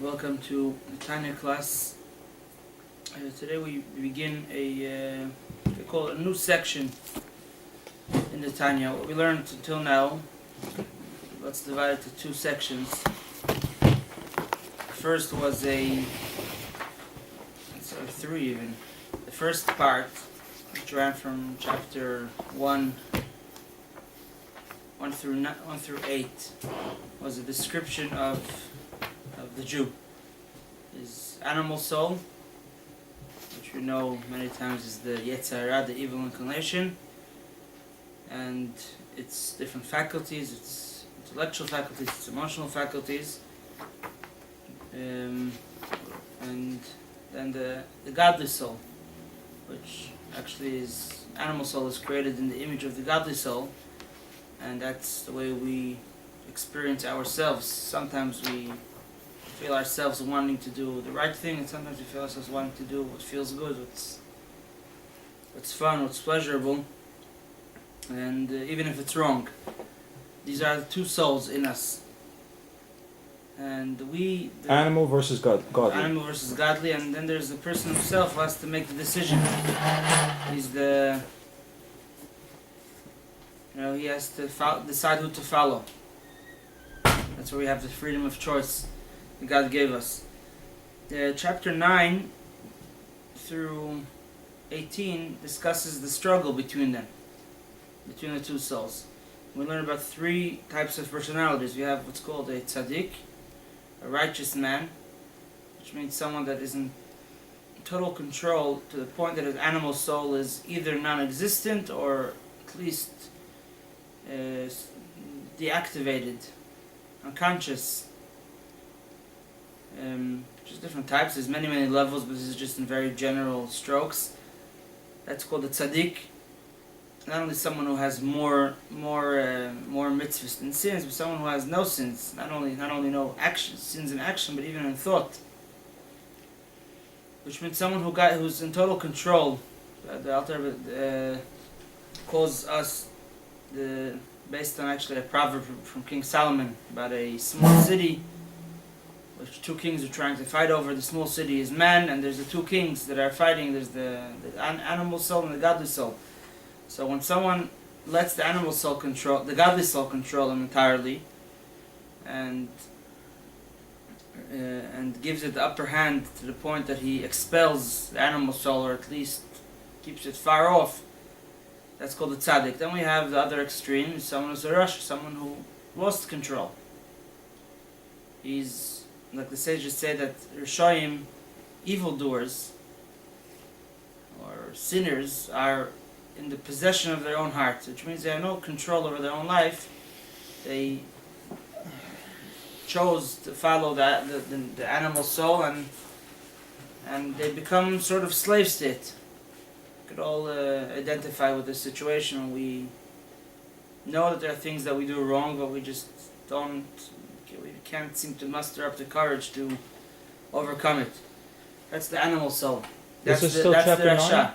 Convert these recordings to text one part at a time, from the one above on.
Welcome to the Tanya Class. Today we begin we call it a new section in the Tanya. What we learned until now, let's divide it to two sections. The first was three even. The first part, which ran from chapter 1 through 8, was a description of the Jew, his animal soul, which we know many times is the Yetzer Hara, the evil inclination, and its different faculties, its intellectual faculties, its emotional faculties, and then the godly soul, which actually is animal soul is created in the image of the godly soul, and that's the way we experience ourselves. Sometimes we feel ourselves wanting to do the right thing, and sometimes we feel ourselves wanting to do what feels good, what's fun, what's pleasurable, and even if it's wrong. These are the two souls in us. And animal versus godly. Animal versus godly, and then there's the person himself who has to make the decision. He has to decide who to follow. That's where we have the freedom of choice that God gave us. Chapter 9 through 18 discusses the struggle between the two souls. We learn about three types of personalities. We have what's called a tzaddik, a righteous man, which means someone that is in total control to the point that his animal soul is either non-existent or at least deactivated, unconscious. Just different types. There's many levels, but this is just in very general strokes. That's called a tzaddik. Not only someone who has more mitzvahs than sins, but someone who has no sins. Not only no sins in action, but even in thought. Which means someone who's in total control. The Alter Rebbe calls us based on actually a proverb from King Solomon about a small city, which two kings are trying to fight over. The small city is man, and there's the two kings that are fighting. There's the animal soul and the godly soul. So when someone lets the animal soul control, the godly soul control him entirely, and gives it the upper hand to the point that he expels the animal soul, or at least keeps it far off, that's called the tzaddik. Then we have the other extreme, someone who's a rasha, someone who lost control. He's, like the sages say, that Rishoyim, evildoers, or sinners, are in the possession of their own hearts, which means they have no control over their own life. They chose to follow the animal soul, and they become sort of slave state. We could all identify with this situation. We know that there are things that we do wrong, but we just we can't seem to muster up the courage to overcome it. That's the animal soul. This is still chapter 9?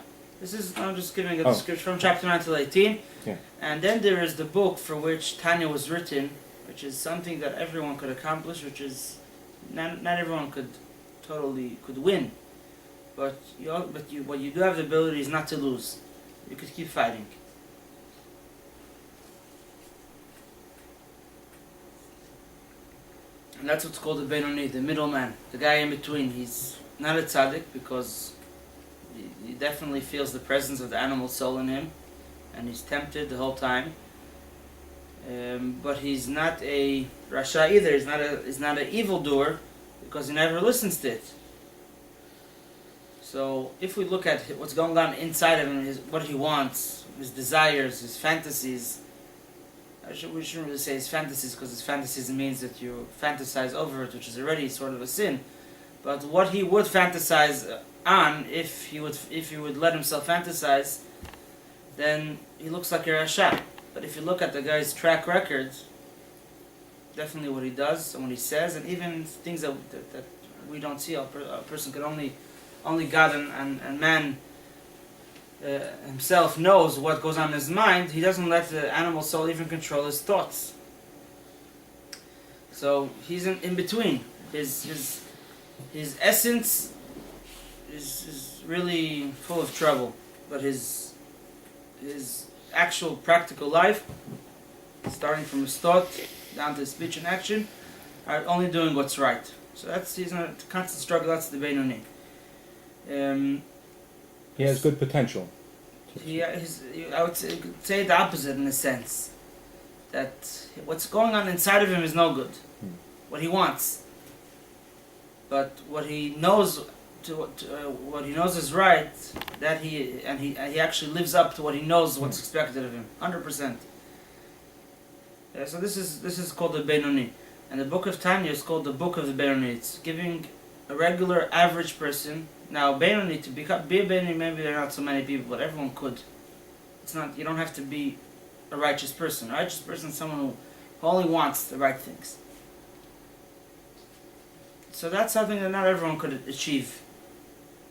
I'm just giving a description from chapter 9 till 18. Yeah. And then there is the book for which Tanya was written, which is something that everyone could accomplish, which is not everyone could win. But what you do have the ability is not to lose. You could keep fighting. And that's what's called the Benoni, the middleman, the guy in between. He's not a tzaddik because he definitely feels the presence of the animal soul in him, and he's tempted the whole time. But he's not a rasha either. He's not an evildoer because he never listens to it. So if we look at what's going on inside of him, what he wants, his desires, his fantasies. We shouldn't really say his fantasies, because his fantasies means that you fantasize over it, which is already sort of a sin. But what he would fantasize on, if he would let himself fantasize, then he looks like a rasha. But if you look at the guy's track record, definitely what he does and what he says, and even things that we don't see, a person could only God and man himself knows what goes on in his mind. He doesn't let the animal soul even control his thoughts. So he's in between. His his essence is really full of trouble, but his actual practical life, starting from his thought down to his speech and action, are only doing what's right. So he's in a constant struggle. That's the Beinoni. He has good potential. I would say the opposite in a sense. That what's going on inside of him is no good. What he wants, but what he knows what he knows is right. That he actually lives up to what he knows what's expected of him, 100%. So this is called the Beinoni, and the book of Tanya is called the book of the Beinoni. It's giving a regular average person. Now Beinoni, to be a Beinoni, maybe there are not so many people, but everyone could. It's not. You don't have to be a righteous person. A righteous person is someone who only wants the right things. So that's something that not everyone could achieve.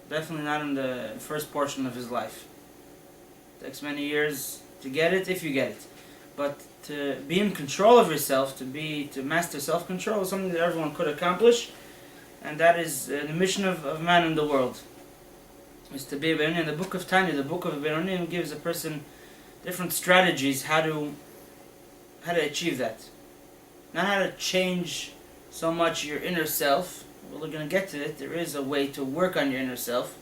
Definitely not in the first portion of his life. It takes many years to get it, if you get it. But to be in control of yourself, to master self-control, is something that everyone could accomplish, and that is the mission of man in the world. Is to be a Beinoni. And the book of Tanya, the book of Beinoni, gives a person different strategies how to achieve that. Not how to change so much your inner self. Well, we're going to get to it. There is a way to work on your inner self,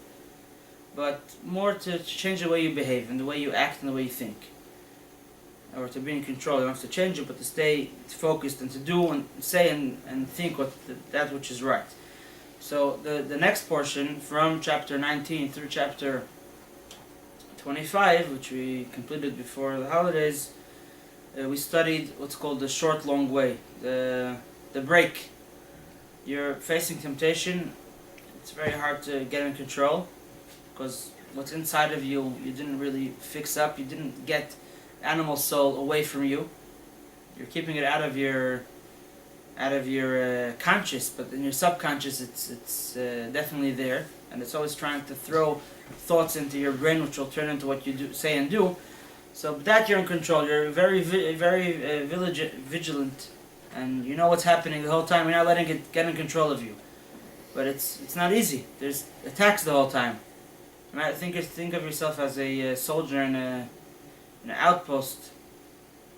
but more to change the way you behave and the way you act and the way you think. Or to be in control. You don't have to change it, but to stay focused and to do and say and think that which is right. So the next portion from chapter 19 through chapter 25, which we completed before the holidays, we studied what's called the short long way, the break. You're facing temptation. It's very hard to get in control because what's inside of you didn't really fix up. You didn't get animal soul away from you. You're keeping it out of your conscious, but in your subconscious it's definitely there, and it's always trying to throw thoughts into your brain which will turn into what you say and do. So that you're in control. You're very vigilant, and you know what's happening the whole time. You're not letting it get in control of you. But it's not easy. There's attacks the whole time. Right? Think of yourself as a soldier in an outpost,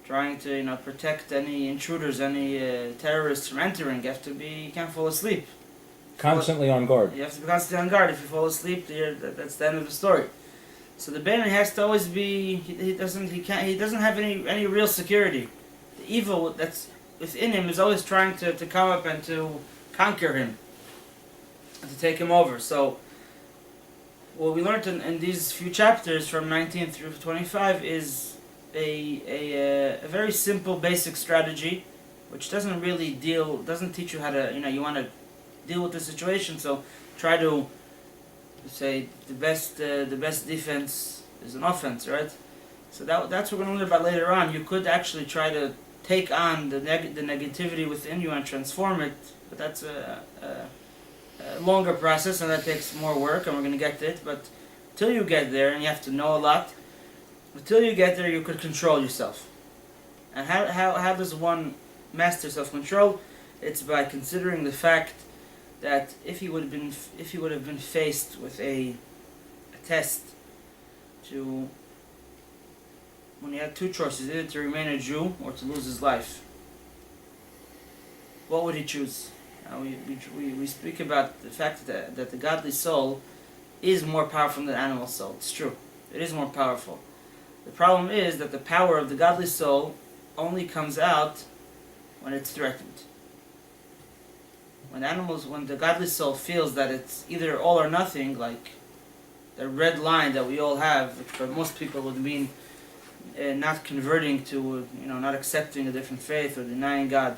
trying to protect any intruders, any terrorists from entering. You can't fall asleep. Constantly on guard. You have to be constantly on guard. If you fall asleep, that's the end of the story. So the Beinoni has to always be. He doesn't have any real security. The evil that's within him is always trying to come up and to conquer him, and to take him over. So what we learned in these few chapters from 19 through 25 is a very simple, basic strategy, which doesn't teach you how to, you want to deal with the situation. So try to say the best defense is an offense, right? So that's what we're going to learn about later on. You could actually try to take on the negativity within you and transform it, but that's a longer process, and that takes more work, and we're going to get to it. But until you get there, and you have to know a lot, until you get there, you could control yourself. And how does one master self-control? It's by considering the fact that if he would have been faced with a test when he had two choices, either to remain a Jew or to lose his life, what would he choose? We speak about the fact that the godly soul is more powerful than the animal soul. It's true. It is more powerful. The problem is that the power of the godly soul only comes out when it's threatened. When the godly soul feels that it's either all or nothing, like the red line that we all have, which for most people would mean not converting to, not accepting a different faith or denying God.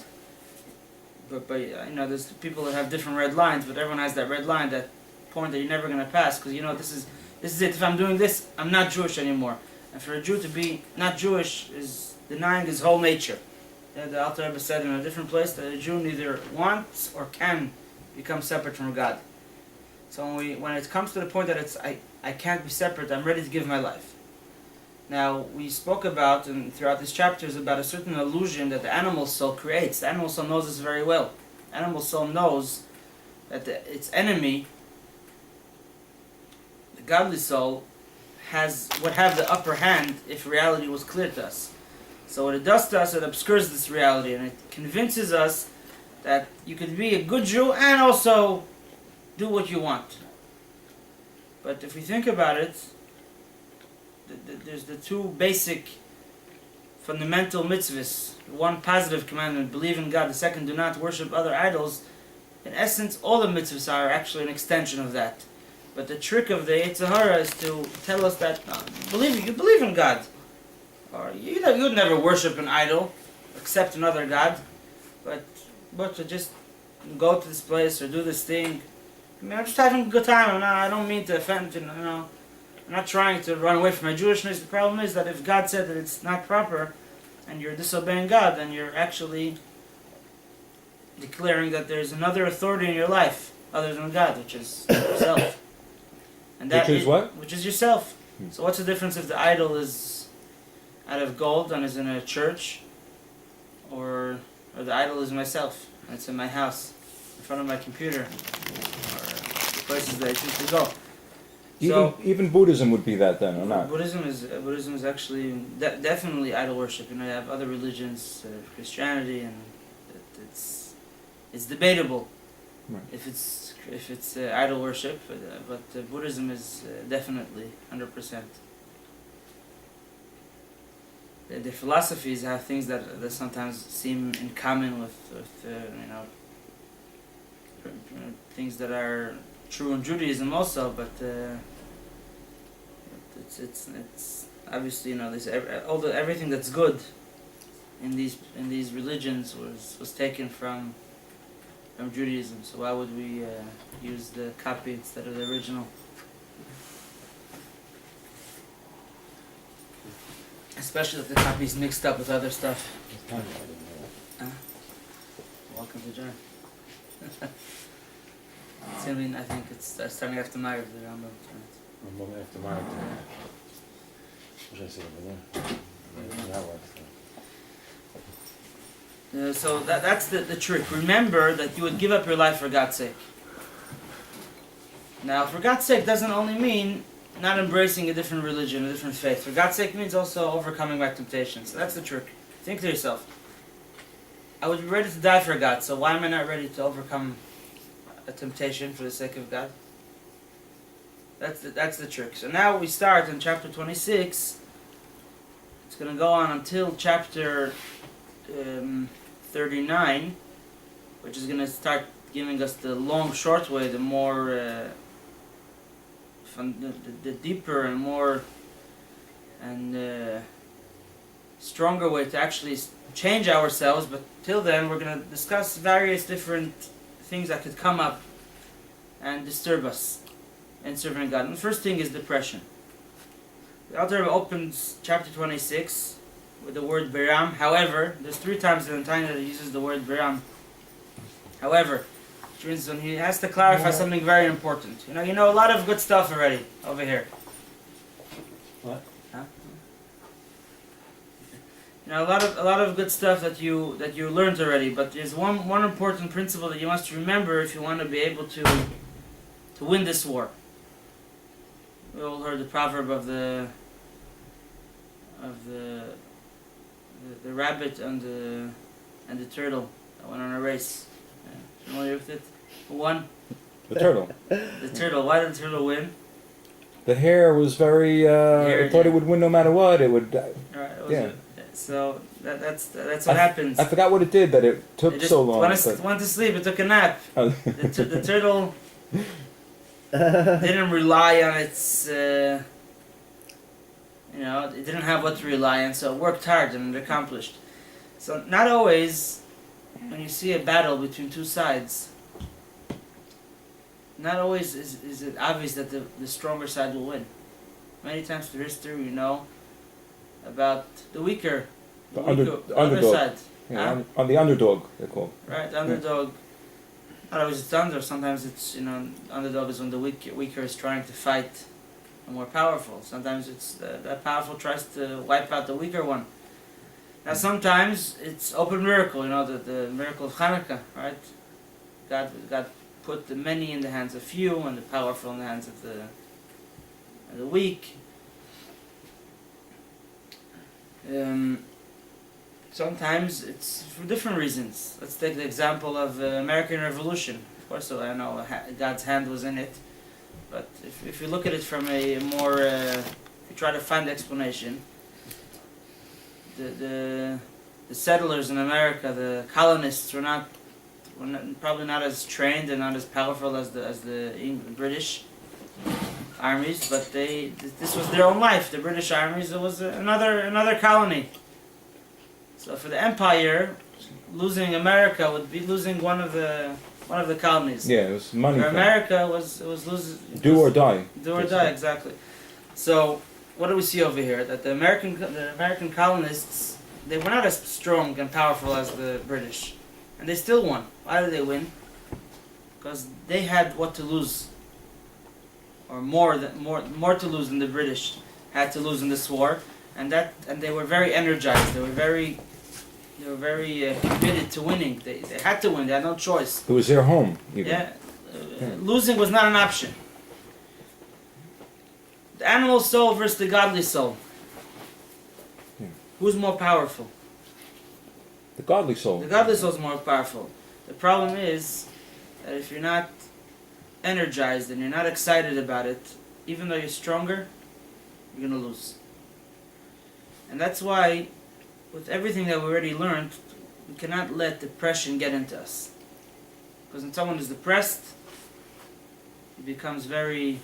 But there's people that have different red lines, but everyone has that red line, that point that you're never going to pass, because this is it. If I'm doing this, I'm not Jewish anymore. And for a Jew to be not Jewish is denying his whole nature. The Alter Rebbe said in a different place that a Jew neither wants or can become separate from God. So when it comes to the point that it's I can't be separate, I'm ready to give my life. Now, we spoke about, and throughout these chapters, about a certain illusion that the animal soul creates. The animal soul knows this very well. The animal soul knows that its enemy, the godly soul, would have the upper hand if reality was clear to us. So what it does to us, it obscures this reality, and it convinces us that you could be a good Jew and also do what you want. But if we think about it, there's the two basic fundamental mitzvahs. One, positive commandment, believe in God. The second, do not worship other idols. In essence, all the mitzvahs are actually an extension of that. But the trick of the Yetzer Hara is to tell us that you believe in God. Or you would never worship an idol, except another God. But to just go to this place or do this thing, I mean, I'm just having a good time. I don't mean to offend, I'm not trying to run away from my Jewishness. The problem is that if God said that it's not proper, and you're disobeying God, then you're actually declaring that there's another authority in your life other than God, which is yourself. And which is what? Which is yourself. So what's the difference if the idol is out of gold and is in a church, or the idol is myself and it's in my house, in front of my computer, or the places that I choose to go. Even Buddhism would be that then, or not? Buddhism is actually definitely idol worship. You have other religions, Christianity, and it's debatable if it's idol worship, but Buddhism is definitely 100%. The philosophies have things that sometimes seem in common with things that are true in Judaism also, but it's obviously there's everything that's good in these religions was taken from Judaism. So why would we use the copy instead of the original? Especially if the copy is mixed up with other stuff. Welcome to join. I think it's starting after Maghrib. I'm moving after Maghrib. What should I say over there? So that's the trick. Remember that you would give up your life for God's sake. Now, for God's sake doesn't only mean not embracing a different religion, a different faith. For God's sake means also overcoming my temptations. So that's the trick. Think to yourself, I would be ready to die for God, so why am I not ready to overcome a temptation for the sake of God? That's the trick. So now we start in chapter 26. It's going to go on until chapter 39, which is going to start giving us the long, short way, the more, the deeper and more and stronger way to actually change ourselves. But till then, we're going to discuss various different things that could come up and disturb us in serving God. And the first thing is depression. The Alter Rebbe opens chapter 26 with the word Beram. However, there's 3 times in the time that he uses the word Beram. However, which means when he has to clarify something very important. You know a lot of good stuff already over here. What? Huh? A lot of good stuff that you learned already. But there's one important principle that you must remember if you want to be able to win this war. We all heard the proverb of the rabbit and the turtle that went on a race. Familiar with it? Who won? The turtle. The turtle. Why did the turtle win? The hare was very. It thought it would win no matter what. It would. Right. So that's what happens. I forgot what it did that it took so long. Went to sleep. It took a nap. Oh. The turtle didn't rely on its. It didn't have what to rely on, so it worked hard and it accomplished. So not always, when you see a battle between two sides, not always is it obvious that the stronger side will win. Many times through history we know about the weaker underdog side. Yeah, on the underdog, they're called. Right, the underdog. Not always it's under. Sometimes it's underdog is when the weaker is trying to fight the more powerful. Sometimes it's that powerful tries to wipe out the weaker one. Now sometimes it's open miracle. The miracle of Hanukkah, right? God put the many in the hands of few and the powerful in the hands of the weak. Sometimes it's for different reasons. Let's take the example of the American Revolution. Of course, so I know God's hand was in it, but if you look at it from a more, if you try to find the explanation, the settlers in America, the colonists, were probably not as trained and not as powerful as the British armies, but this was their own life. The British armies, it was another colony. So for the empire, losing America would be losing one of the colonies. Yeah, it was money. For America, it was losing. Do or die. Do or die, exactly. So what do we see over here? That the American colonists, they were not as strong and powerful as the British, and they still won. Why did they win? Because they had what to lose, or more to lose than the British had to lose in this war, and they were very energized. They were very committed to winning. They had to win. They had no choice. It was their home. Even. Yeah, losing was not an option. The animal soul versus the godly soul. Yeah. Who's more powerful? The godly soul. The godly soul is more powerful. The problem is that if you're not energized and you're not excited about it, even though you're stronger, you're going to lose. And that's why, with everything that we already learned, we cannot let depression get into us. Because when someone is depressed, he becomes very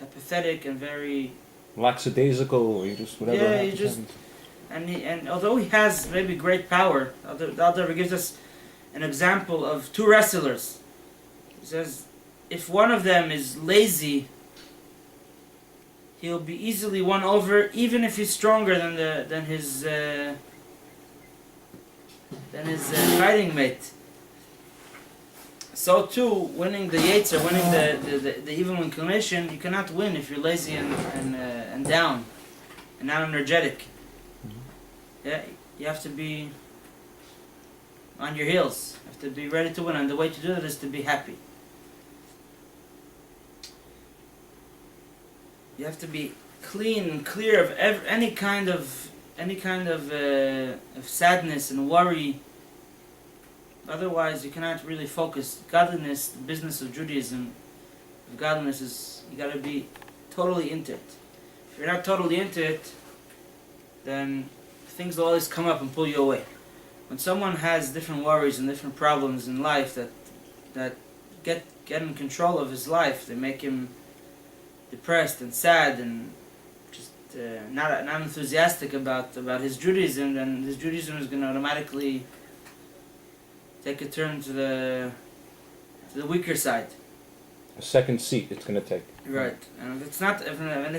apathetic and very lackadaisical, or you just whatever. Yeah, you just and although he has maybe great power, the Alter gives us an example of two wrestlers. He says, if one of them is lazy, he'll be easily won over, even if he's stronger than his fighting mate. So too, winning the Yetzer, winning the evil inclination, you cannot win if you're lazy and down and not energetic. Yeah, you have to be on your heels. You have to be ready to win, and the way to do that is to be happy. You have to be clean and clear of any kind of sadness and worry. Otherwise, you cannot really focus. Godliness, the business of Judaism, of godliness is you got to be totally into it. If you're not totally into it, then things will always come up and pull you away. When someone has different worries and different problems in life that get in control of his life, they make him depressed and sad and just not enthusiastic about his Judaism, then his Judaism is going to automatically take a turn to the weaker side. A second seat it's going to take. Right, and if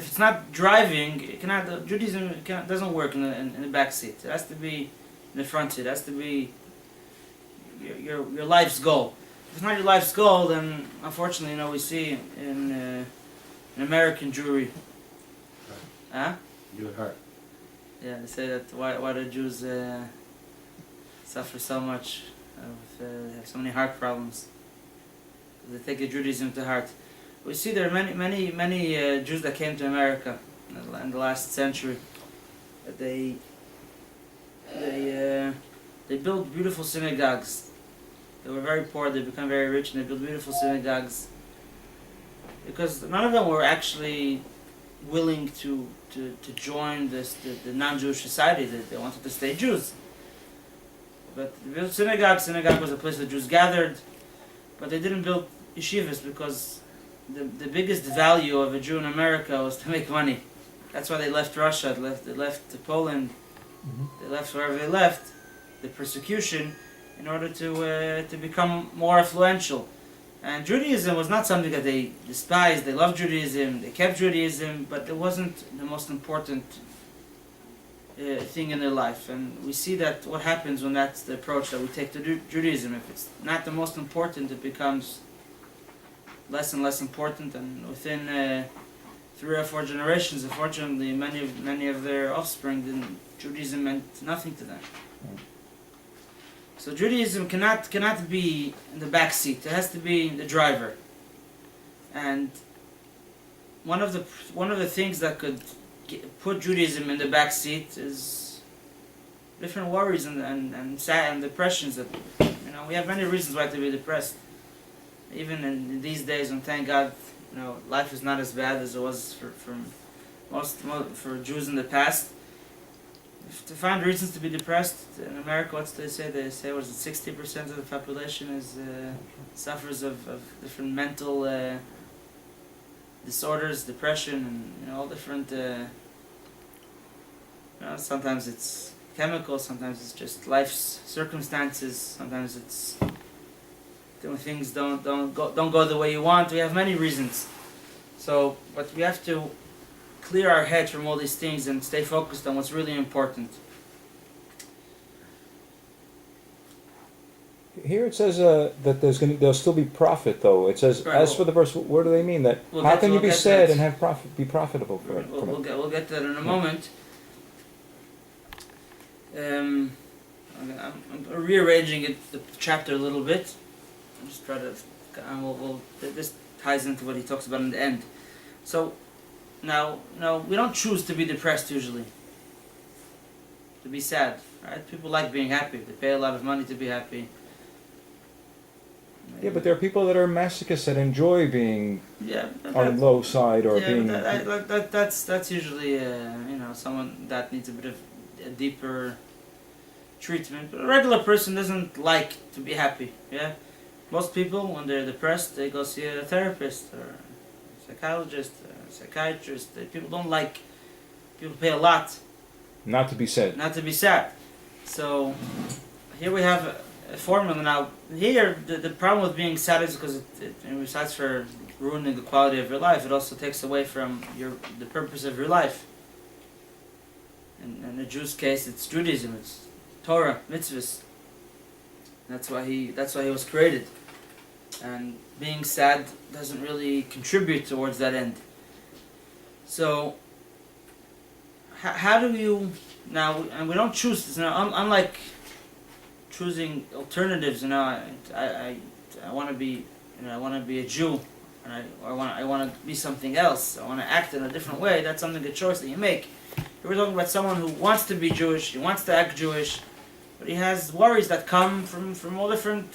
it's not driving, it cannot. Judaism doesn't work in the back seat. It has to be in the front seat. It has to be your life's goal. If it's not your life's goal, then unfortunately, we see in American Jewry. Huh? You at heart. Yeah, they say that why do Jews suffer so much, have so many heart problems? They take Judaism to heart. We see there are many Jews that came to America in the last century. They built beautiful synagogues. They were very poor. They become very rich, and they built beautiful synagogues. Because none of them were actually willing to join the non-Jewish society. They wanted to stay Jews. But they built synagogues. Synagogue was a place that Jews gathered. But they didn't build yeshivas because the biggest value of a Jew in America was to make money. That's why they left Russia, they left Poland, they left wherever they left, the persecution, in order to become more influential. And Judaism was not something that they despised. They loved Judaism, they kept Judaism, but it wasn't the most important thing in their life. And we see that what happens when that's the approach that we take to Judaism. If it's not the most important, it becomes less and less important, and within 3 or 4 generations, unfortunately, many of their offspring, Judaism meant nothing to them. So Judaism cannot be in the back seat. It has to be the driver. And one of the things that could put Judaism in the back seat is different worries and sad and depressions. That we have many reasons why to be depressed. Even in these days, and thank God, life is not as bad as it was for most Jews in the past. To find reasons to be depressed in America, what's they say? They say 60% of the population suffers of different mental disorders, depression, and all different. Sometimes it's chemical, sometimes it's just life's circumstances, sometimes it's things don't go the way you want. We have many reasons. So, but we have to clear our head from all these things and stay focused on what's really important. Here it says that there'll still be profit, though. It says, right, as for the verse, what do they mean? That how can you be sad and have be profitable for it? We'll get to that in a moment. I'm rearranging the chapter a little bit. I'll just try to. This ties into what he talks about in the end. So, now we don't choose to be depressed usually. To be sad, right? People like being happy. They pay a lot of money to be happy. Yeah, but there are people that are masochists that enjoy being on the low side or being. That's usually someone that needs a bit of a deeper treatment. But a regular person doesn't like to be happy. Yeah, most people when they're depressed they go see a therapist or a psychologist, a psychiatrist. People don't like. People pay a lot. Not to be sad. Not to be sad. So here we have a formula now. Here the problem with being sad is because besides for ruining the quality of your life, it also takes away from the purpose of your life. In the Jew's case, it's Judaism, it's Torah, mitzvahs. That's why he was created. And being sad doesn't really contribute towards that end. So how do you now? And we don't choose this. Unlike choosing alternatives. I want to be a Jew, and I want to be something else. I want to act in a different way. That's something a choice that you make. We're talking about someone who wants to be Jewish. He wants to act Jewish, but he has worries that come from all different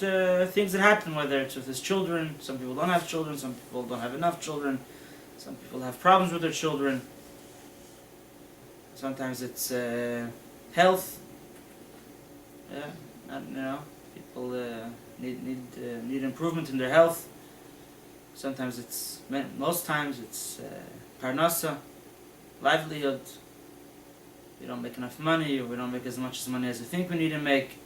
things that happen. Whether it's with his children. Some people don't have children. Some people don't have enough children. Some people have problems with their children. Sometimes it's health. Yeah, people need improvement in their health. Sometimes most times it's parnasa, livelihood. We don't make enough money, or we don't make as much money as we think we need to make.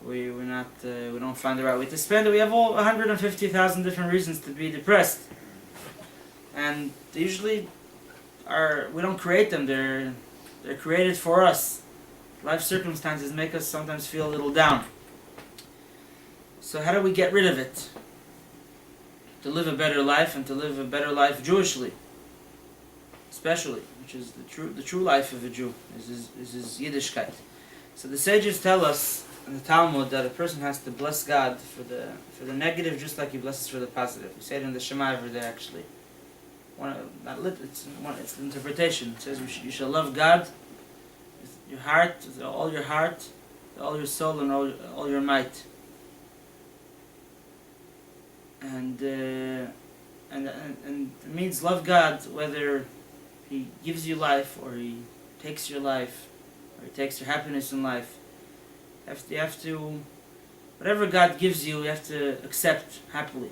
We don't find the right way to spend it. We have all 150,000 different reasons to be depressed, and they usually we don't create them. They're created for us. Life circumstances make us sometimes feel a little down. So how do we get rid of it? To live a better life, and to live a better life Jewishly, especially, which is the true life of a Jew, is his Yiddishkeit. So the sages tell us in the Talmud that a person has to bless God for the negative just like he blesses for the positive. We say it in the Shema every day actually. It's the interpretation. It says you shall love God with your heart, with all your heart, with all your soul, and all your might. And it means love God whether He gives you life or He takes your life or He takes your happiness in life. You have to, whatever God gives you, you have to accept happily.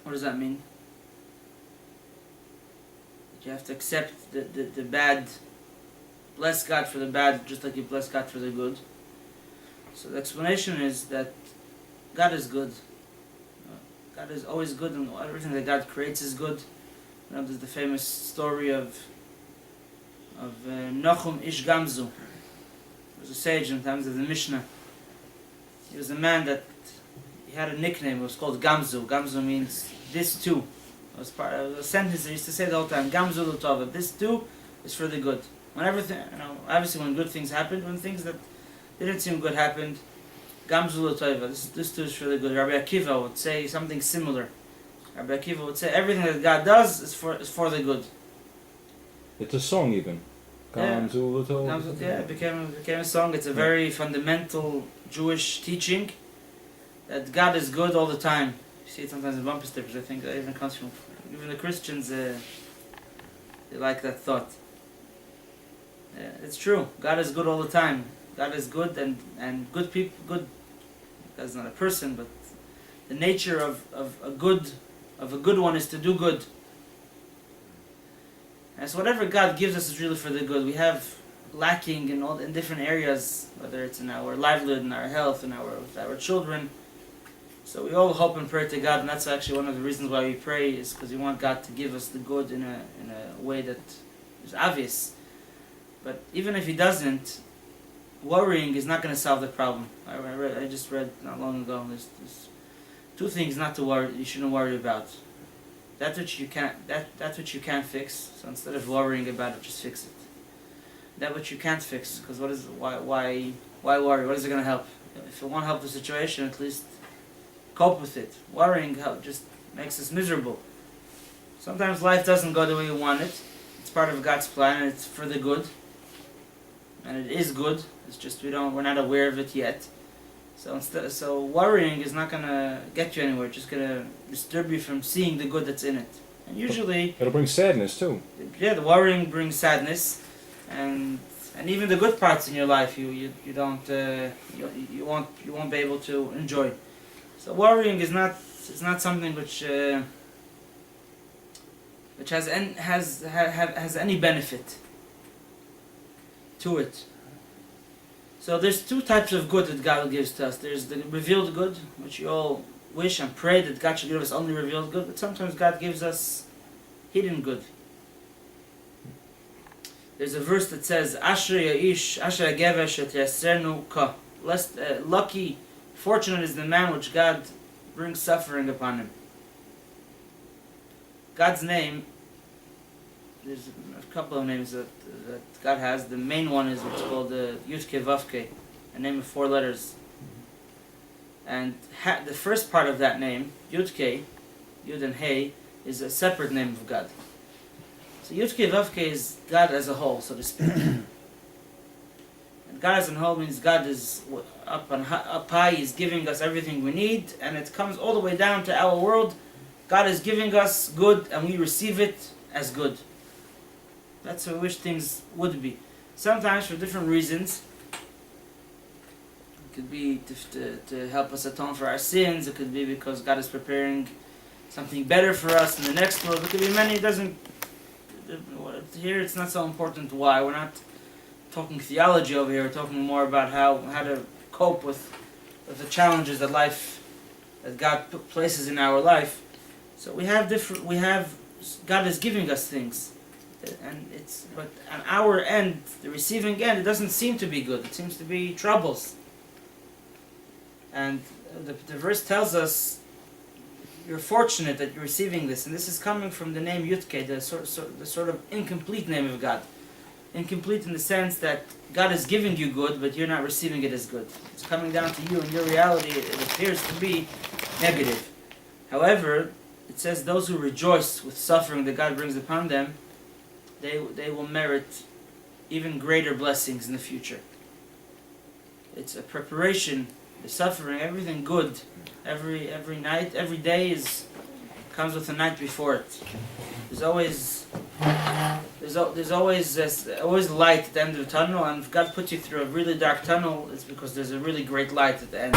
What does that mean? That you have to accept the bad, bless God for the bad just like you bless God for the good. So the explanation is that God is good. God is always good, and everything that God creates is good. There's the famous story of Nochum Ish Gamzu. He was a sage in times of the Mishnah. He was a man that he had a nickname. It was called Gamzu. Gamzu means this too. It was part of a sentence they used to say the whole time. Gamzu l'tova. This too is for the good. When everything, obviously when good things happened, when things that didn't seem good happened, Gamzul Toiva, this too is really good. Rabbi Akiva would say something similar. Rabbi Akiva would say everything that God does is for the good. It's a song even. Yeah. Yeah, It became a song. It's a very fundamental Jewish teaching that God is good all the time. You see it sometimes in bumper stickers. I think that even comes from the Christians. They like that thought. Yeah, it's true. God is good all the time. God is good, and good people. Good. God's not a person, but the nature of a good one is to do good. And so whatever God gives us is really for the good. We have lacking in different areas, whether it's in our livelihood, in our health, with our children. So we all hope and pray to God, and that's actually one of the reasons why we pray, is because we want God to give us the good in a way that is obvious. But even if He doesn't, worrying is not going to solve the problem. I just read not long ago. There's two things not to worry. You shouldn't worry about. That's what you can't fix. So instead of worrying about it, just fix it. That which you can't fix, because why worry? What is it going to help? If it won't help the situation, at least cope with it. Worrying just makes us miserable. Sometimes life doesn't go the way you want it. It's part of God's plan, and it's for the good. And it is good. It's just we're not aware of it yet. So worrying is not gonna get you anywhere. It's just gonna disturb you from seeing the good that's in it. And usually it'll bring sadness too. Yeah, the worrying brings sadness, and even the good parts in your life you won't be able to enjoy. So worrying is not something which has any benefit to it. So there's two types of good that God gives to us. There's the revealed good, which you all wish and pray that God should give us only revealed good, but sometimes God gives us hidden good. There's a verse that says, Asher ya'ish, asher hagever shetyasrenu ka. Lucky, fortunate is the man which God brings suffering upon him. God's name, there's a couple of names that God has. The main one is what's called the Yud-Ke Vav-Ke, a name of 4 letters. And the first part of that name, Yud-Ke, Yud and Hey, is a separate name of God. So Yud-Ke Vav-Ke is God as a whole, so to speak. And God as a whole means God is up high, He's giving us everything we need, and it comes all the way down to our world. God is giving us good, and we receive it as good. That's how we wish things would be. Sometimes for different reasons. It could be to help us atone for our sins. It could be because God is preparing something better for us in the next world. It could be many. Here it's not so important why. We're not talking theology over here. We're talking more about how to cope with the challenges that God places in our life. So God is giving us things. But on our end, the receiving end, it doesn't seem to be good. It seems to be troubles. And the verse tells us you're fortunate that you're receiving this, and this is coming from the name Yud-Ke, the sort of incomplete name of God. Incomplete in the sense that God is giving you good, but you're not receiving it as good. It's coming down to you, and your reality, it appears to be negative. However, it says those who rejoice with suffering that God brings upon them, they will merit even greater blessings in the future. It's a preparation, the suffering, everything good. Every night, every day comes with a night before it. There's always light at the end of the tunnel, and if God puts you through a really dark tunnel, it's because there's a really great light at the end.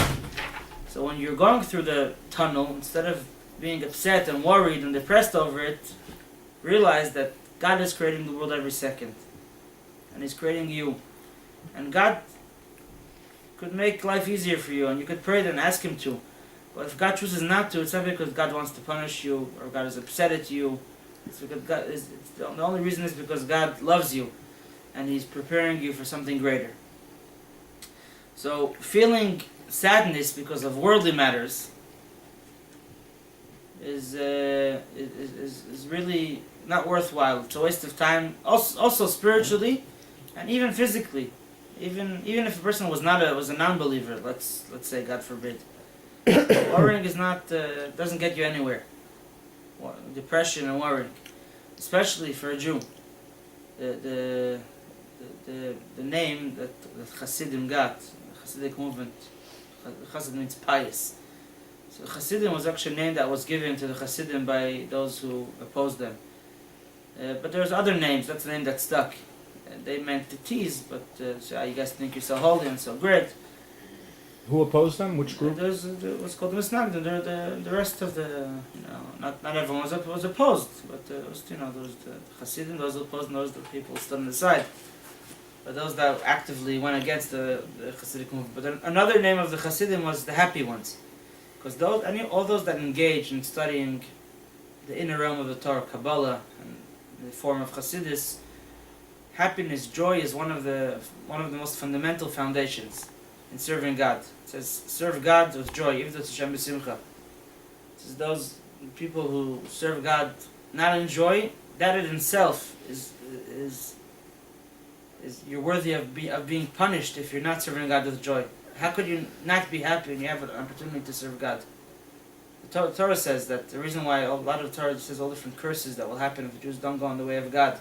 So when you're going through the tunnel, instead of being upset and worried and depressed over it, realize that God is creating the world every second. And He's creating you. And God could make life easier for you, and you could pray and ask Him to. But if God chooses not to, it's not because God wants to punish you or God is upset at you. It's because the only reason is because God loves you and He's preparing you for something greater. So feeling sadness because of worldly matters is really not worthwhile. It's a waste of time. Also spiritually, And even physically, even if a person was a non-believer, let's say, God forbid, worrying is not doesn't get you anywhere. Depression and worrying, especially for a Jew. The name that Hasidim got, the Hasidic movement, Chassid means pious. So Hasidim was actually a name that was given to the Hasidim by those who opposed them. But there's other names, that's the name that stuck. They meant to tease, but so you guys think you're so holy and so great. Who opposed them? Which group? There's what's called the Misnagdim. The rest of the, not everyone was opposed, but it was, those the Hasidim, those who opposed, and those the people stood on the side. But those that actively went against the Hasidic movement. But then another name of the Hasidim was the happy ones, because all those that engage in studying the inner realm of the Torah, Kabbalah, and the form of Hasidus, happiness, joy is one of the most fundamental foundations in serving God. It says, serve God with joy, Ivdat Hashem b'simcha. It says those people who serve God not in joy, that in itself is you're worthy of being punished if you're not serving God with joy. How could you not be happy when you have an opportunity to serve God? The Torah says that the reason why a lot of the Torah says all different curses that will happen if the Jews don't go in the way of God.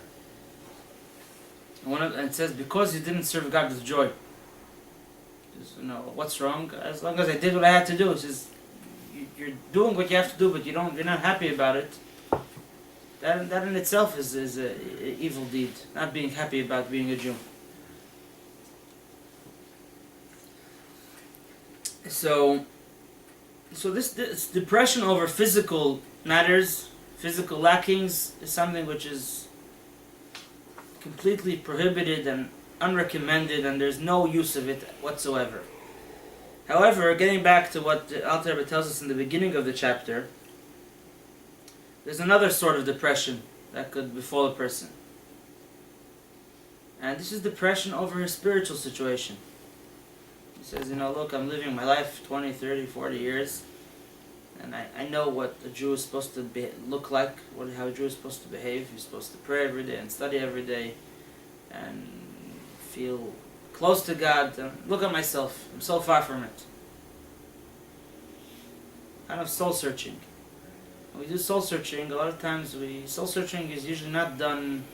And it says, because you didn't serve God with joy. What's wrong? As long as I did what I had to do. It says, you're doing what you have to do, but you're not happy about it. That in itself is an evil deed. Not being happy about being a Jew. So this depression over physical matters, physical lackings, is something which is completely prohibited and unrecommended, and there's no use of it whatsoever. However, getting back to what the Alter Rebbe tells us in the beginning of the chapter, there's another sort of depression that could befall a person. And this is depression over his spiritual situation. He says, look, I'm living my life 20, 30, 40 years, and I know what a Jew is supposed to look like, how a Jew is supposed to behave. He's supposed to pray every day and study every day and feel close to God. And look at myself. I'm so far from it. Kind of soul searching. When we do soul searching, a lot of times soul searching is usually not done,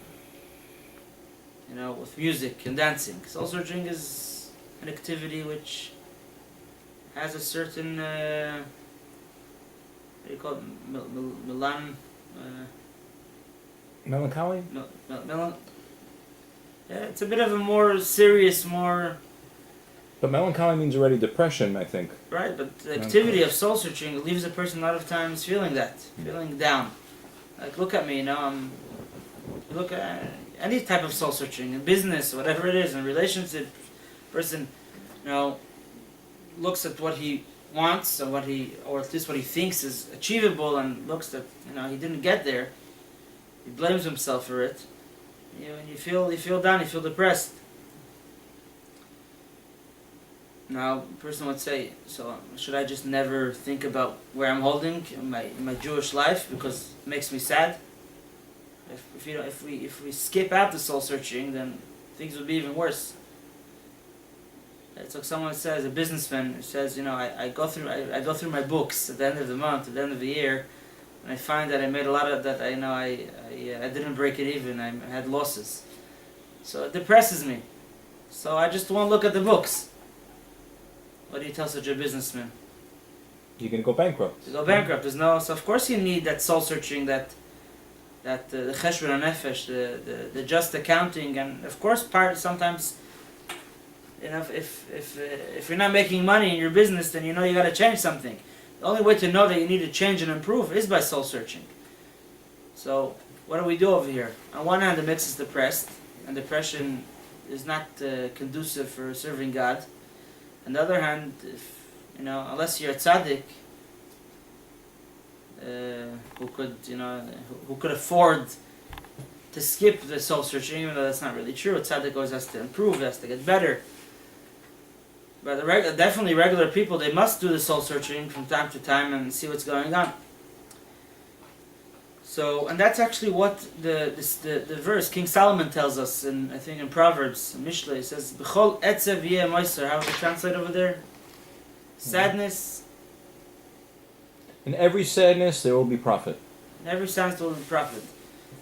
with music and dancing. Soul searching is an activity which has a certain, what do you call it, melancholy? Yeah, it's a bit of a more serious, more... But melancholy means already depression, I think. Right, but the activity of soul searching leaves a person a lot of times feeling feeling down. Like, look at me, look at any type of soul searching, in business, whatever it is, in relationship, person, looks at what he wants, or at least what he thinks is achievable, and looks that, he didn't get there. He blames himself for it. And you feel down, you feel depressed. Now, a person would say, so should I just never think about where I'm holding in my Jewish life because it makes me sad? If we skip out the soul searching, then things would be even worse. It's like someone says, a businessman who says, I go through my books at the end of the month, at the end of the year, and I find that I made a lot of that. I didn't break it even. I had losses, so it depresses me. So I just won't look at the books. What do you tell such a businessman? You're gonna go bankrupt. You go bankrupt. So of course you need that soul searching, the cheshbon nefesh, the just accounting, and of course sometimes. If you're not making money in your business, then you got to change something. The only way to know that you need to change and improve is by soul searching. So what do we do over here? On one hand, it makes us depressed, and depression is not conducive for serving God. On the other hand, unless you're a tzaddik who could afford to skip the soul searching, even though that's not really true, a tzaddik always has to improve, has to get better. But definitely regular people, they must do the soul searching from time to time and see what's going on. So, and that's actually what the verse King Solomon tells us in, I think, in Proverbs, Mishlei, it says, "B'chol etzev yeh moiser." How does it translate over there? Sadness. In every sadness, there will be profit. In every sadness there will be profit.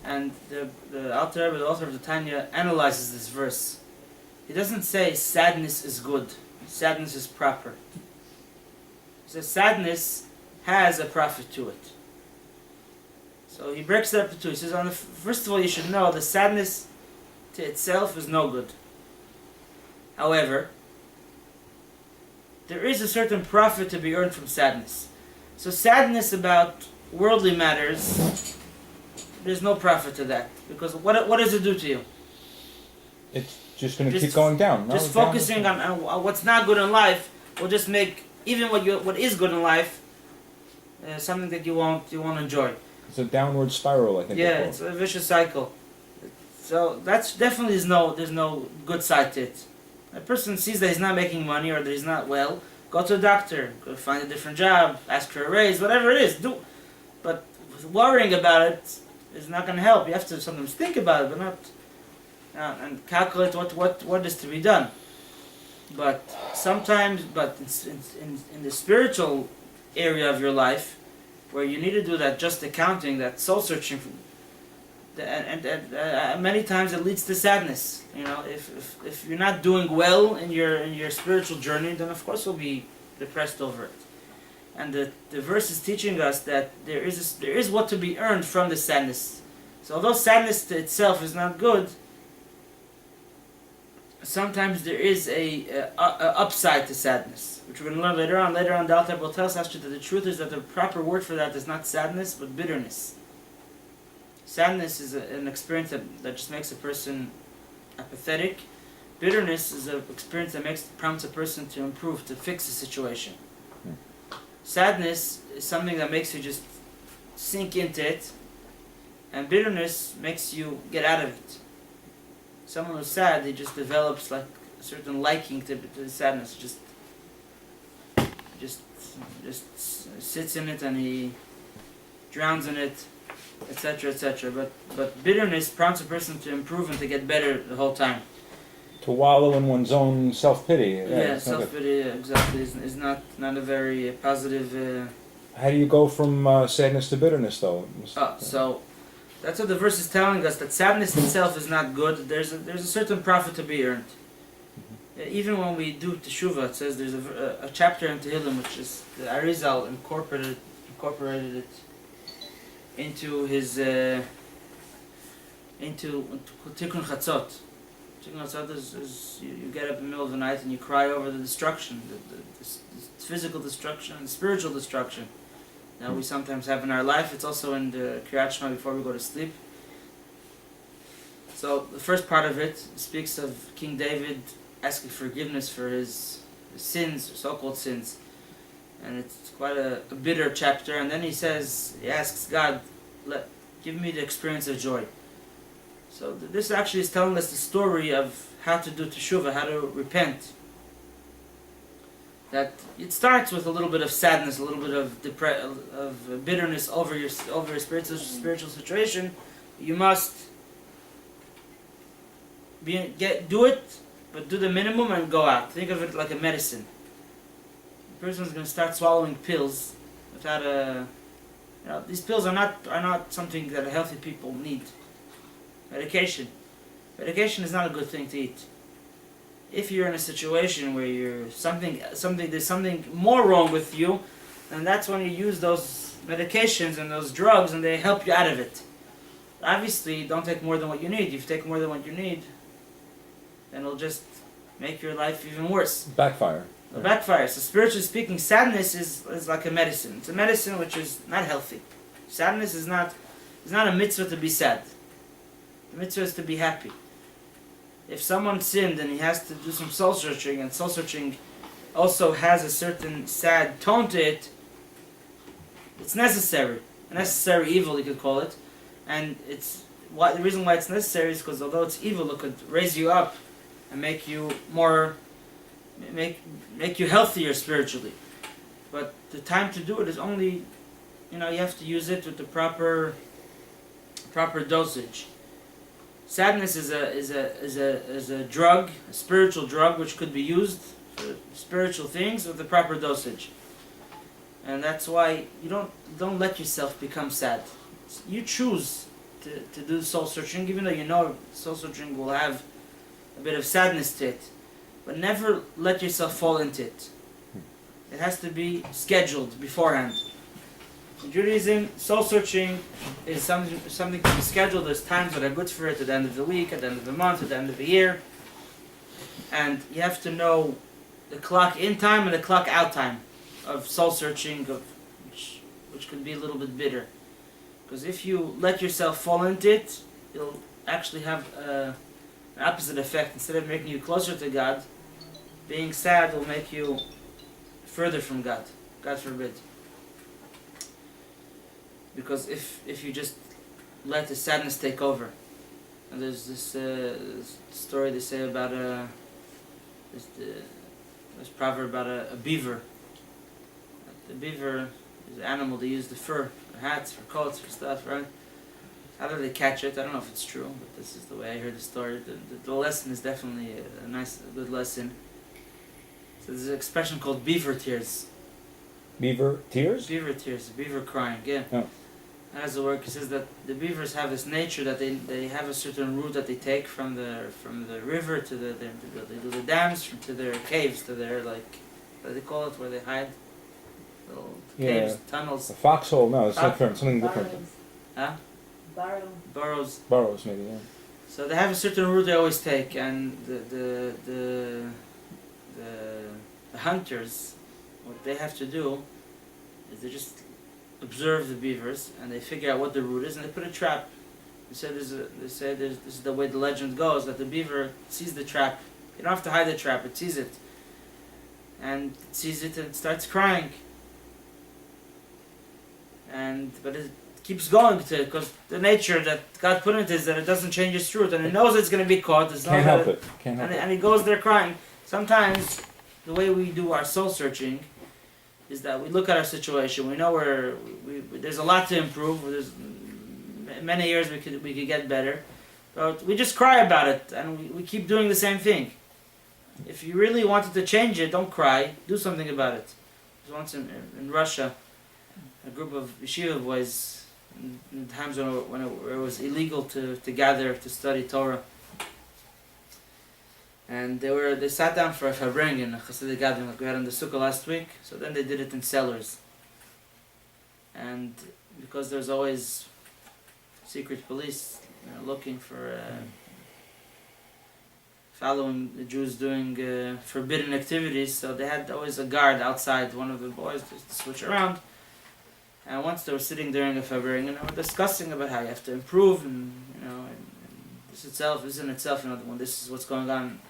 And the Alter Rebbe, the author of the Tanya, analyzes this verse. He doesn't say sadness is good, sadness is proper. He says sadness has a profit to it. So he breaks it up into two. He says, first of all, you should know the sadness to itself is no good. However, there is a certain profit to be earned from sadness. So sadness about worldly matters, there's no profit to that. Because what does it do to you? It's just going to keep going down. No, just focusing on what's not good in life will just make even what is good in life something that you won't enjoy. It's a downward spiral, I think. Yeah, it's a vicious cycle. So that's definitely there's no good side to it. A person sees that he's not making money or that he's not well, go to a doctor, go find a different job, ask for a raise, whatever it is, do. But worrying about it is not going to help. You have to sometimes think about it, but not and calculate what is to be done. But sometimes, in the spiritual area of your life, where you need to do that just accounting, that soul searching, and many times it leads to sadness. You know, if you're not doing well in your spiritual journey, then of course you'll be depressed over it. And the verse is teaching us that there is what to be earned from the sadness. So although sadness to itself is not good, sometimes there is a upside to sadness, which we're going to learn later on. Later on, the Alter will tell us actually that the truth is that the proper word for that is not sadness, but bitterness. Sadness is an experience that just makes a person apathetic. Bitterness is an experience that prompts a person to improve, to fix a situation. Sadness is something that makes you just sink into it, and bitterness makes you get out of it. Someone who's sad, he just develops like a certain liking to the sadness. Just sits in it and he drowns in it, etc., etc. But bitterness prompts a person to improve and to get better the whole time. To wallow in one's own self-pity. Yeah, self-pity, exactly, is not a very positive... How do you go from sadness to bitterness, though? So that's what the verse is telling us, that sadness itself is not good. There's a certain profit to be earned. Even when we do teshuvah, it says there's a chapter in Tehillim, which is the Arizal incorporated it into his into Tikkun Chatzot. Tikkun Chatzot is you get up in the middle of the night and you cry over the destruction, the physical destruction and spiritual destruction that we sometimes have in our life. It's also in the Kriyat Shema before we go to sleep. So the first part of it speaks of King David asking forgiveness for his sins, or so-called sins. And it's quite a bitter chapter. And then he asks God, give me the experience of joy. So this actually is telling us the story of how to do teshuvah, how to repent. That it starts with a little bit of sadness, a little bit of bitterness over your spiritual situation. You must do it, but do the minimum and go out. Think of it like a medicine. The person is going to start swallowing pills without these pills are not something that healthy people need. Medication is not a good thing to eat. If you're in a situation where there's something more wrong with you, then that's when you use those medications and those drugs and they help you out of it. Obviously, don't take more than what you need. If you take more than what you need, then it'll just make your life even worse. Backfire. It'll backfire. So spiritually speaking, sadness is like a medicine. It's a medicine which is not healthy. Sadness is not a mitzvah to be sad. The mitzvah is to be happy. If someone sinned and he has to do some soul searching, and soul searching also has a certain sad tone to it, it's necessary. A necessary evil, you could call it. And the reason why it's necessary is because although it's evil, it could raise you up and make you healthier spiritually. But the time to do it is only, you have to use it with the proper proper dosage. Sadness is a drug, a spiritual drug, which could be used for spiritual things with the proper dosage. And that's why you don't let yourself become sad. You choose to do soul searching, even though you know soul searching will have a bit of sadness to it. But never let yourself fall into it. It has to be scheduled beforehand. In Judaism, soul searching is something to be scheduled. There's times that are good for it, at the end of the week, at the end of the month, at the end of the year. And you have to know the clock in time and the clock out time of soul searching, which could be a little bit bitter. Because if you let yourself fall into it, it'll actually have an opposite effect. Instead of making you closer to God, being sad will make you further from God. God forbid. Because if you just let the sadness take over, and there's this story they say about this proverb about a beaver. The beaver is an animal. They use the fur for hats, for coats, for stuff, right? How do they catch it? I don't know if it's true, but this is the way I heard the story. The lesson is definitely a good lesson. So there's an expression called beaver tears. Beaver tears? Beaver tears, beaver crying, yeah. Oh. How does it work? It says that the beavers have this nature that they have a certain route that they take from the river to they do the dams to their caves, to their, like, what do they call it, where they hide? Little caves, tunnels. A foxhole? No, it's different. Something different. Huh? Burrows. Burrows, maybe. Yeah. So they have a certain route they always take, and the hunters, what they have to do is they just observe the beavers and they figure out what the route is and they put a trap. This is the way the legend goes, that the beaver sees the trap. You don't have to hide the trap, it sees it. And it sees it and it starts crying. But it keeps going because the nature that God put in it is that it doesn't change its route, and it knows it's going to be caught. Can't help it. And it goes there crying. Sometimes the way we do our soul searching is that we look at our situation. We know there's a lot to improve. There's many years we could get better, but we just cry about it and we keep doing the same thing. If you really wanted to change it, don't cry. Do something about it. There was once in Russia, a group of yeshiva boys, in times when it was illegal to gather to study Torah. And they sat down for a farbrengen, a Hasidic gathering like we had in the Sukkah last week. So then they did it in cellars. And because there's always secret police looking for following the Jews doing forbidden activities, so they had always a guard outside one of the boys just to switch around. And once they were sitting during a farbrengen, they were discussing about how you have to improve, and this in itself, when this is what's going on.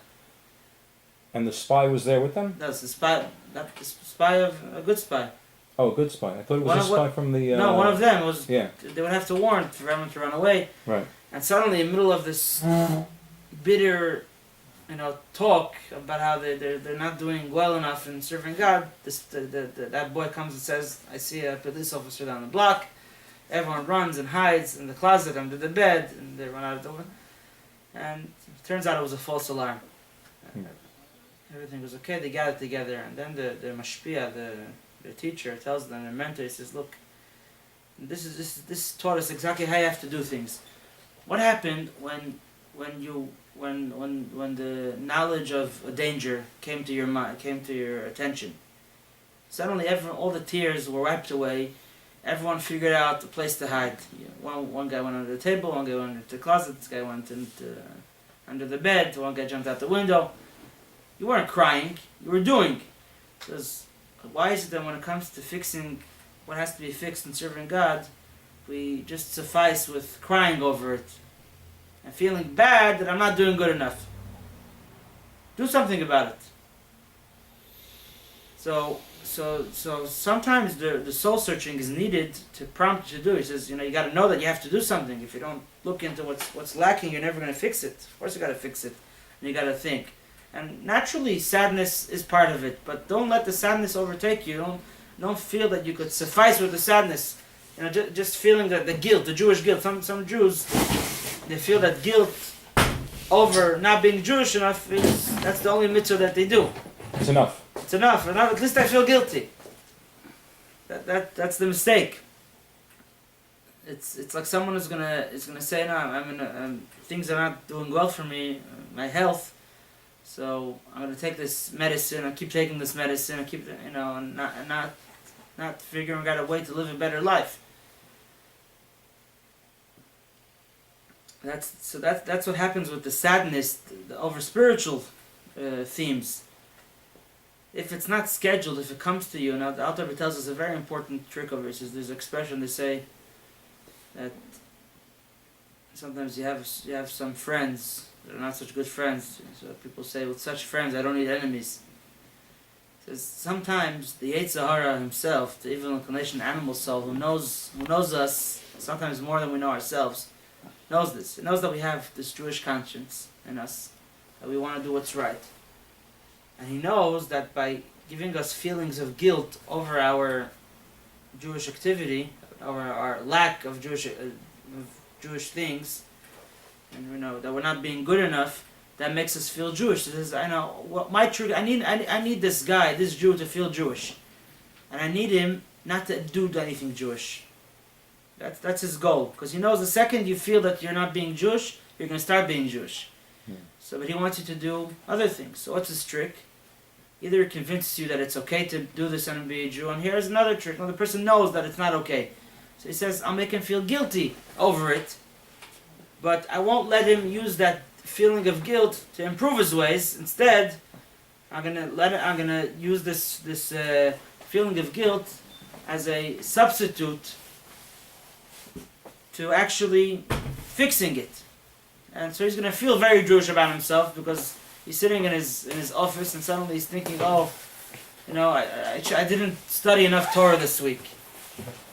And the spy was there with them? That's the spy, not the spy of a good spy. Oh, a good spy. I thought it was a spy from the... No, one of them was... Yeah. They would have to warn for everyone to run away. Right. And suddenly, in the middle of this bitter, talk about how they're not doing well enough in serving God, that boy comes and says, "I see a police officer down the block." Everyone runs and hides in the closet under the bed, and they run out of the window. And it turns out it was a false alarm. Everything was okay. They got it together, and then the mashpia, the teacher, tells them, their mentor, he says, "Look, this taught us exactly how you have to do things. What happened when the knowledge of a danger came to your mind, came to your attention? Suddenly, all the tears were wiped away. Everyone figured out a place to hide. One guy went under the table, one guy went into the closet, this guy went under the bed, one guy jumped out the window. You weren't crying, you were doing. Because why is it that when it comes to fixing what has to be fixed in serving God, we just suffice with crying over it and feeling bad that I'm not doing good enough? Do something about it. So sometimes the soul searching is needed to prompt you to do. He says, you got to know that you have to do something. If you don't look into what's lacking, you're never going to fix it. Of course you got to fix it. And you got to think. And naturally, sadness is part of it, but don't let the sadness overtake you. Don't feel that you could suffice with the sadness. just feeling that the guilt, the Jewish guilt. Some Jews, they feel that guilt over not being Jewish enough that's the only mitzvah that they do. It's enough. It's enough. At least I feel guilty. That's the mistake. It's like someone is gonna say, no, things are not doing well for me, my health. So I'm gonna take this medicine. I keep taking this medicine. I keep, and not figuring out a way to live a better life. That's what happens with the sadness over spiritual themes. If it's not scheduled, if it comes to you, now the Alter Rebbe tells us a very important trick over here. He says there's an expression they say that sometimes you have some friends that are not such good friends. So people say, with such friends I don't need enemies. He says sometimes the Yetzer Hara himself, the evil inclination, animal soul, who knows us sometimes more than we know ourselves, knows this. He knows that we have this Jewish conscience in us, that we want to do what's right. And he knows that by giving us feelings of guilt over our Jewish activity, over our lack of Jewish things, and that we're not being good enough, that makes us feel Jewish. He says, I know what my truth. I need this guy, this Jew, to feel Jewish, and I need him not to do anything Jewish. That's his goal, because he knows the second you feel that you're not being Jewish, you're going to start being Jewish. So, but he wants you to do other things. So what's his trick? Either he convinces you that it's okay to do this and be a Jew, and here's another trick. Now the person knows that it's not okay. So he says, I'll make him feel guilty over it, but I won't let him use that feeling of guilt to improve his ways. Instead, I'm gonna use this feeling of guilt as a substitute to actually fixing it. And so he's going to feel very Jewish about himself because he's sitting in his office and suddenly he's thinking, I didn't study enough Torah this week.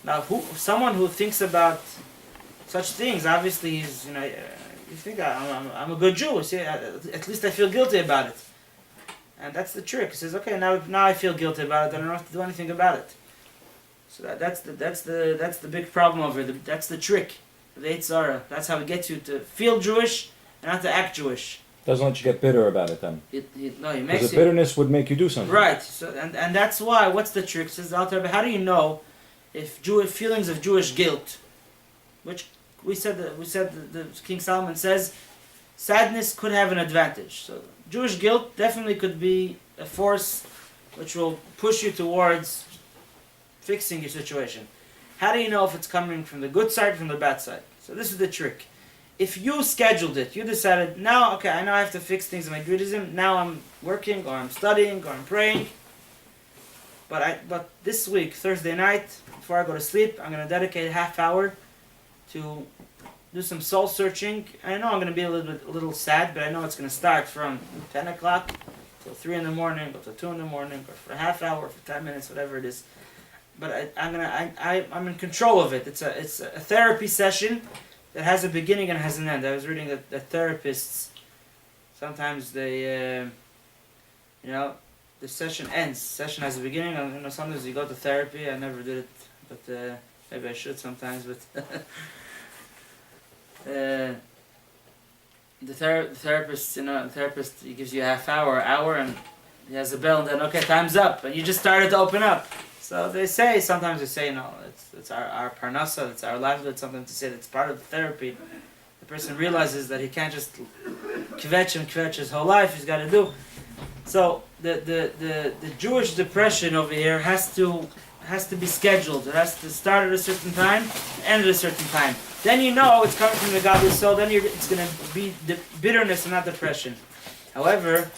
Now, someone who thinks about such things, obviously he's, you think I'm a good Jew. See, at least I feel guilty about it. And that's the trick. He says, okay, now I feel guilty about it. I don't have to do anything about it. So that's the big problem over here. That's the trick. The Yetzer Hara. That's how it gets you to feel Jewish and not to act Jewish. Doesn't let you get bitter about it then. It makes because the bitterness would make you do something. Right. So and that's why. What's the trick? Says the Alter Rebbe, how do you know if feelings of Jewish guilt, which we said the King Solomon says, sadness could have an advantage. So Jewish guilt definitely could be a force which will push you towards fixing your situation. How do you know if it's coming from the good side or from the bad side? So this is the trick. If you scheduled it, you decided, now I know I have to fix things in my Judaism, now I'm working, or I'm studying, or I'm praying, but this week, Thursday night, before I go to sleep, I'm going to dedicate a half hour to do some soul searching. I know I'm going to be a little sad, but I know it's going to start from 10 o'clock till 3 in the morning, or till 2 in the morning, or for a half hour, or for 10 minutes, whatever it is. But I'm in control of it. It's a therapy session that has a beginning and has an end. I was reading that therapists, sometimes they, the session ends. Session has a beginning, and sometimes you go to therapy. I never did it, but maybe I should sometimes. But the therapist, he gives you a half hour, and he has a bell, and then okay, time's up, and you just started to open up. So sometimes they say, it's our parnasa, it's our livelihood, sometimes they say it's part of the therapy. The person realizes that he can't just kvetch his whole life, he's got to do. So the Jewish depression over here has to be scheduled. It has to start at a certain time, end at a certain time. Then it's coming from the godly soul, then it's going to be the bitterness and not depression. However,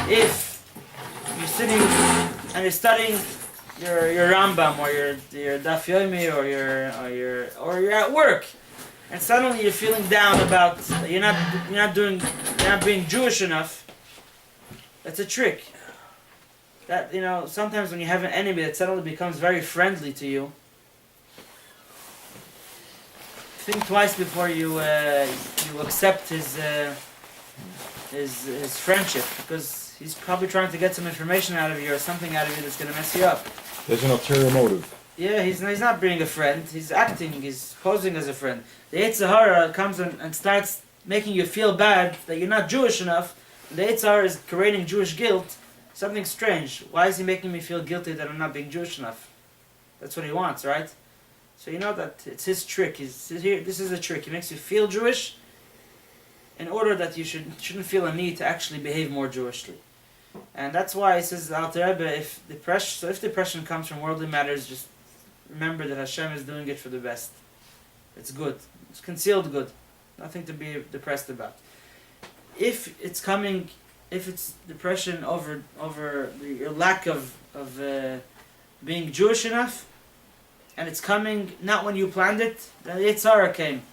if you're sitting and you're studying your Rambam or your Daf Yomi or you're at work, and suddenly you're feeling down about you're not being Jewish enough. That's a trick. That sometimes when you have an enemy that suddenly becomes very friendly to you, think twice before you accept his friendship, because he's probably trying to get some information out of you or something out of you that's going to mess you up. There's an ulterior motive. Yeah, he's not being a friend. He's acting. He's posing as a friend. The Yetzer Hara comes and starts making you feel bad that you're not Jewish enough. And the Yetzer Hara is creating Jewish guilt. Something strange. Why is he making me feel guilty that I'm not being Jewish enough? That's what he wants, right? So you know that it's his trick. He's here. This is a trick. He makes you feel Jewish in order that you shouldn't feel a need to actually behave more Jewishly. And that's why it says Alter Rebbe, if depression comes from worldly matters, just remember that Hashem is doing it for the best. It's good. It's concealed good. Nothing to be depressed about. If it's depression over your lack of being Jewish enough, and it's coming not when you planned it, then the Yetzer Hara came.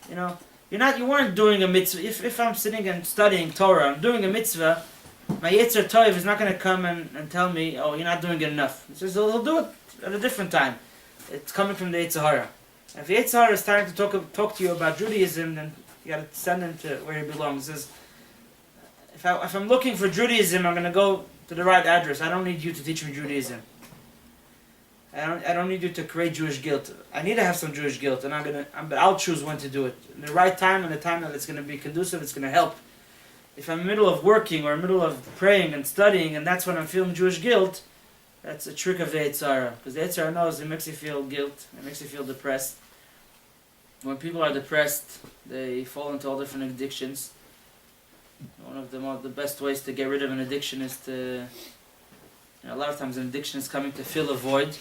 You know, you weren't doing a mitzvah. If I'm sitting and studying Torah, I'm doing a mitzvah, my Yetzer Tov is not going to come and tell me, oh, you're not doing it enough. He says he'll do it at a different time. It's coming from the Yetzer Hara. If the Yetzer Hara is starting to talk to you about Judaism, then you got to send him to where he belongs. He says, if I'm looking for Judaism, I'm going to go to the right address. I don't need you to teach me Judaism. I don't need you to create Jewish guilt. I need to have some Jewish guilt, and but I'll choose when to do it. In the right time, and the time that it's going to be conducive, it's going to help. If I'm in the middle of working or in the middle of praying and studying, and that's when I'm feeling Jewish guilt, that's a trick of the Yetzer Hara. Because the Yetzer Hara knows it makes you feel guilt, it makes you feel depressed. When people are depressed, they fall into all different addictions. One of the best ways to get rid of an addiction is to... a lot of times an addiction is coming to fill a void.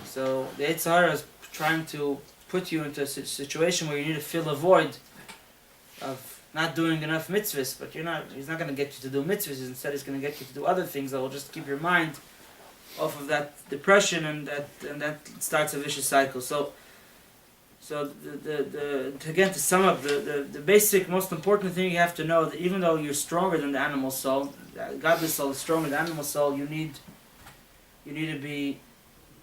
So the Yetzer Hara is trying to put you into a situation where you need to fill a void of not doing enough mitzvahs, but he's not going to get you to do mitzvahs. Instead, he's going to get you to do other things that will just keep your mind off of that depression, and that starts a vicious cycle. So again, to sum up, the basic, most important thing you have to know, that even though you're stronger than the animal soul, the godly soul is stronger than the animal soul, you need to be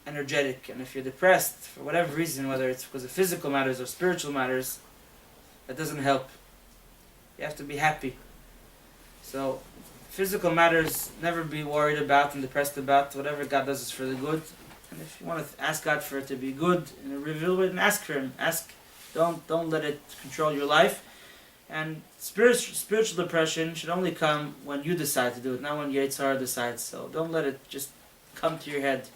energetic. And if you're depressed, for whatever reason, whether it's because of physical matters or spiritual matters, that doesn't help. You have to be happy. So, physical matters, never be worried about and depressed about. Whatever God does is for the good. And if you want to ask God for it to be good in a revealed way, then ask for Him. Don't let it control your life. And spiritual depression should only come when you decide to do it, not when Yetzer Hara decides. So don't let it just come to your head.